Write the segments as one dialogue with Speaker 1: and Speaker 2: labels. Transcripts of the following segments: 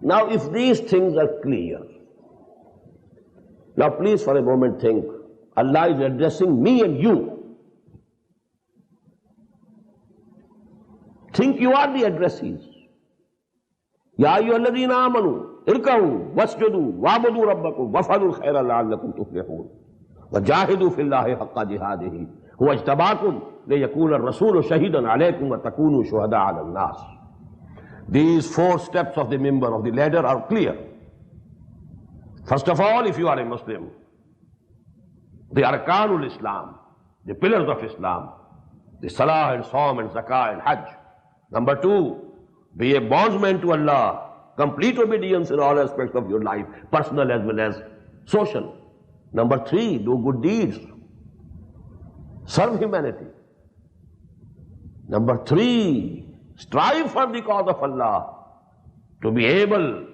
Speaker 1: Now, if these things are clear, now please for a moment think, Allah is addressing me and you. Think you are the addressees. Ya ayyuhalladhina amanu irka'u wasjudu wa'budu rabbakum waf'alul khayra la'allakum tuflihun wajahidu fillahi haqqa jihadihi huwa ijtabakum liyakuna ar-rasulu shahidan 'alaykum wa takunu shuhada'a 'ala an-nas. These 4 steps of the member of the ladder are clear. First of all, if you are a Muslim, the Arkanul Islam, the pillars of Islam, the Salah and Saum and Zakah and Hajj. Number 2, be a bondsman to Allah, complete obedience in all aspects of your life, personal as well as social. Number 3, do good deeds, serve humanity. Number 3, strive for the cause of Allah, to be able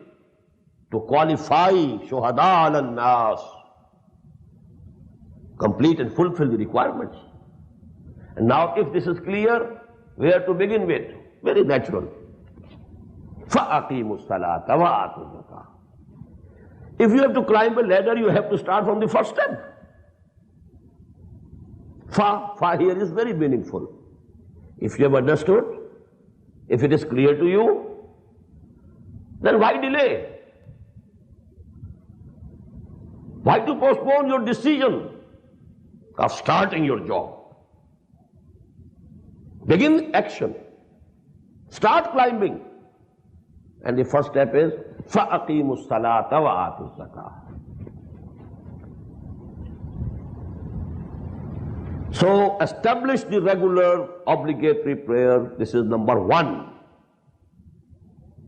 Speaker 1: to qualify shuhada ala nas, complete and fulfill the requirements. And now if this is clear, where to begin with? Very natural. فَأَقِيمُوا الصَّلَاةَ وَآتُوا الزَّكَاةَ. If you have to climb a ladder, you have to start from the first step. Fa here is very meaningful. If you have understood, if it is clear to you, then why delay? Why to postpone your decision of starting your job? Begin action. Start climbing. And the first step is فَأَقِيمُوا الصَّلَاةَ وَآتُوا الزَّكَاةَ. So establish the regular obligatory prayer. This is number 1.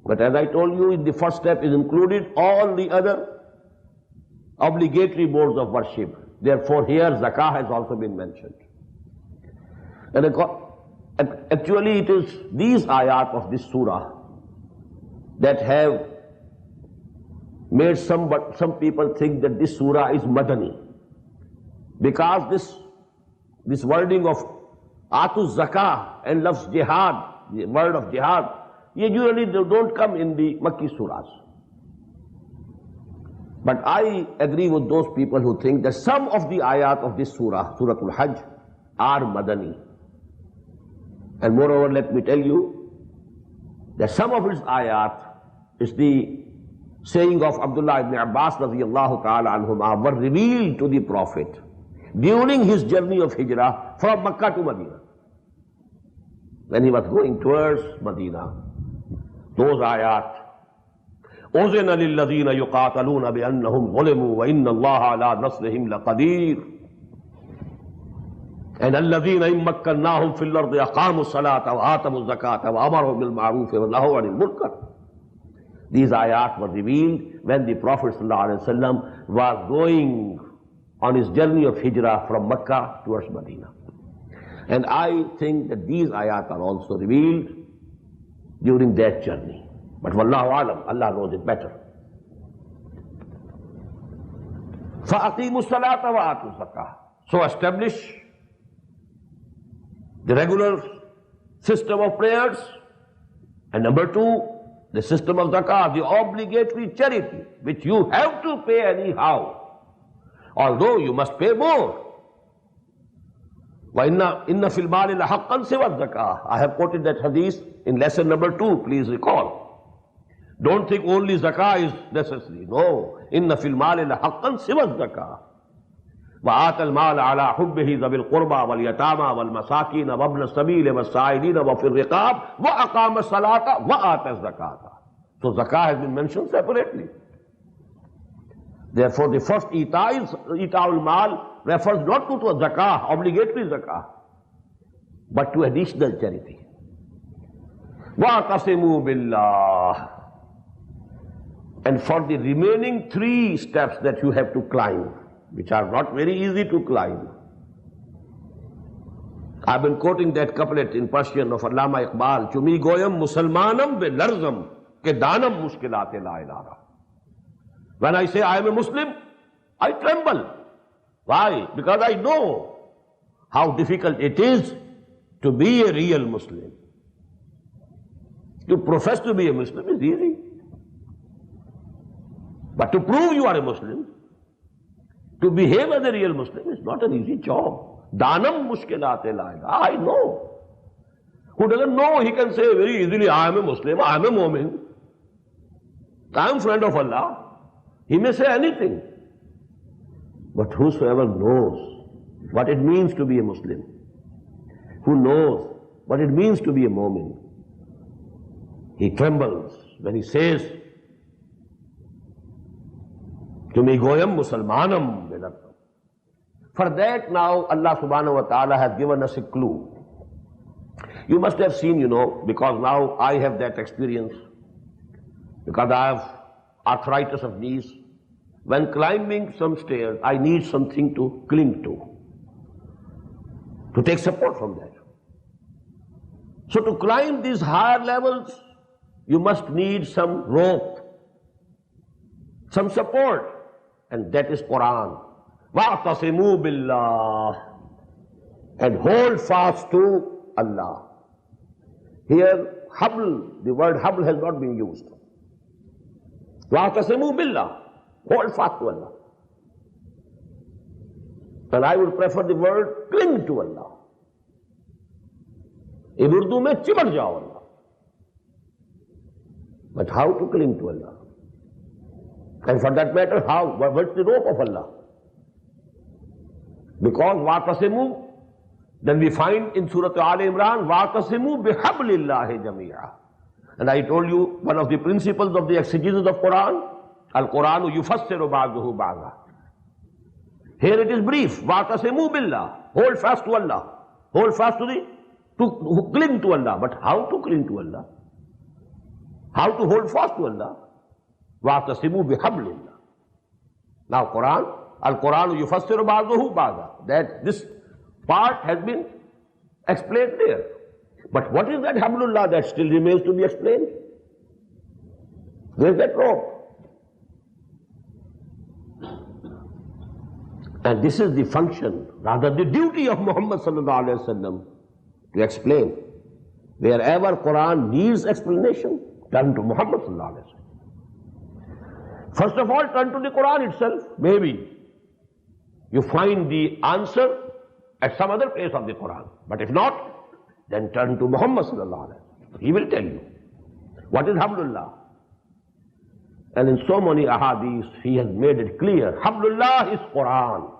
Speaker 1: But as I told you, in the first step is included all the other obligatory modes of worship. Therefore here zakah has also been mentioned. And actually it is these ayat of this surah that have made some people think that this surah is Madani. Because this wording of Atu Zakah and loves jihad, the word of jihad, usually they don't come in the Makki surahs. But I agree with those people who think that some of the ayat of this surah, Suratul Hajj, are Madani. And moreover, let me tell you that some of its ayat is the saying of Abdullah ibn Abbas radiyallahu ta'ala anhuma were revealed to the Prophet during his journey of Hijrah from Makkah to Medina. When he was going towards Medina, those ayat, أُذِنَ لِلَّذِينَ يُقَاتَلُونَ بِأَنَّهُمْ ظُلِمُوا وَإِنَّ اللَّهَ عَلَى نَصْرِهِمْ لَقَدِيرٌ and الَّذِينَ إِن مَّكَّنَّاهُمْ فِي الْأَرْضِ أَقَامُوا الصَّلَاةَ وَآتَوُا الزَّكَاةَ وَأَمَرُوا بِالْمَعْرُوفِ وَنَهَوْا عَنِ الْمُنكَرِ. These ayat were revealed when the Prophet ﷺ was going on his journey of Hijrah from Makkah towards Medina. And I think that these ayat are also revealed during that journey. But wallahu alam, Allah knows it better. فَأَقِيمُوا الصَّلَاةَ وَآتُوا الزَّكَاةَ. So establish the regular system of prayers. And number 2, the system of zakah, the obligatory charity, which you have to pay anyhow, although you must pay more. وَإِنَّ فِي الْمَالِ لَحَقًّا سِوَى الزَّكَاةِ. I have quoted that hadith in lesson number 2, please recall. Don't think only zakah is necessary. No. إِنَّ فِي الْمَالِ لَحَقًّا سِوَى الزَّكَاةِ. وَآتَ الْمَالَ عَلَى حُبِّهِ ذَوِي الْقُرْبَى وَالْيَتَامَى وَالْمَسَاكِينَ وَابْنَ السَّبِيلِ وَالسَّائِلِينَ وَفِي الرِّقَابِ وَأَقَامَ الصَّلَاةَ وَآتَ الزَّكَاةَ. So zakah has been mentioned separately. Therefore the first ita'ul mal refers not to a zakah, obligatory zakah, but to additional charity. وَاعْتَصِمُوا بِاللَّهِ. And for the remaining 3 steps that you have to climb, which are not very easy to climb. I've been quoting that couplet in Persian of Allama Iqbal, Chumi goyam musalmanam be larzam ke danam mushkilate la ilara. When I say I am a Muslim, I tremble. Why? Because I know how difficult it is to be a real Muslim. To profess to be a Muslim is easy. But to prove you are a Muslim, to behave as a real Muslim is not an easy job. Danam mushkilate laega. I know. Who doesn't know, he can say very easily, I am a Muslim, I am a Mu'min, I am friend of Allah. He may say anything. But whosoever knows what it means to be a Muslim, who knows what it means to be a Mu'min, he trembles when he says, Tumi goyam Musalmanam vedattam. For that now Allah subhanahu wa ta'ala has given us a clue. You must have seen, because now I have that experience, because I have arthritis of knees. When climbing some stairs, I need something to cling to take support from that. So to climb these higher levels, you must need some rope, some support, and that is Quran. وَاعْتَصِمُوا بِاللَّهِ, and hold fast to Allah. Here, habl, the word habl has not been used. وَاعْتَصِمُوا بِاللَّهِ, hold fast to Allah. And I would prefer the word cling to Allah. In Urdu mein chimak jao Allah. But how to cling to Allah? And for that matter, how? What's the rope of Allah? Because wa'tasimu, then we find in Surah Al-Imran, wa'tasimu bihablillahi jami'a. And I told you, one of the principles of the exegesis of Quran, Al-Quranu yufassiru ba'duhu ba'da. Here it is brief, wa'tasimu billah, hold fast to Allah, hold fast to cling to Allah. But how to cling to Allah? How to hold fast to Allah? وَاعْتَصِمُوا بِحَبْلِ اللَّهِ. Now Quran, Al-Quranu yufassiru ba'duhu ba'da. That this part has been explained there. But what is that hablullah that still remains to be explained? Where is that rope? And this is the function, rather the duty of Muhammad sallallahu alayhi wa sallam to explain. Wherever Quran needs explanation, turn to Muhammad sallallahu alayhi wa sallam. First of all, turn to the Quran itself. Maybe you find the answer at some other place of the Quran. But if not, then turn to Muhammad sallallahu alayhi wa sallam. He will tell you what is hablullah. And in so many ahadith, he has made it clear. Hablullah is Quran.